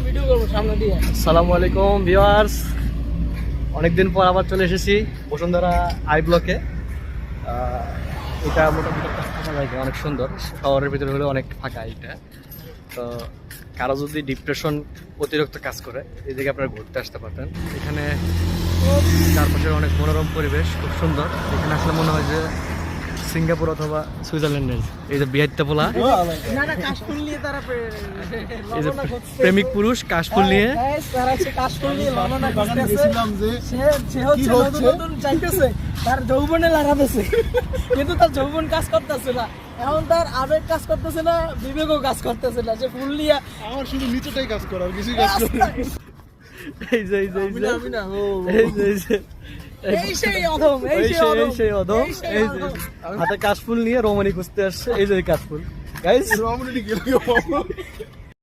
আসসালামু আলাইকুম ভিউয়ার্স, অনেকদিন পর আবার চলে এসেছি বসুন্ধরা আই ব্লকে। এটা মোটামুটি একটা ফাঁকা জায়গা, অনেক সুন্দর। শহরের ভিতরে হলে অনেক ফাঁকা এটা। তো কারো যদি ডিপ্রেশন অতিরিক্ত কাজ করে এই জায়গায় আপনারা ঘুরতে আসতে পারতেন। এখানে চারপাশের অনেক মনোরম পরিবেশ, খুব সুন্দর। এখানে আসলে মনে হয় যে সিঙ্গাপুর অথবা সুইজারল্যান্ডের। এই যে বিহাইতে পোলা, এই যে প্রেমিক পুরুষ কাশফুল নিয়ে তার যৌবনে লাগাতেছে, কিন্তু তার যৌবন কাজ করতেছে না। এখন তার আবেগ কাজ করতেছে না, বিবেকও কাজ করতেছে না। যে ফুল নিয়ে আমার শুধু নিচেটাই কাজ করে, আর কিছুই কাজ করে না। এই যে এই যে এই যে আমি না এই যে এই যে এই সেই অধম, এই সেই অধম, এই যে হাতে কাশফুল নিয়ে রোমানি খুঁজতে আসছে। এই যে কাশফুল গাইস, রমণী গেল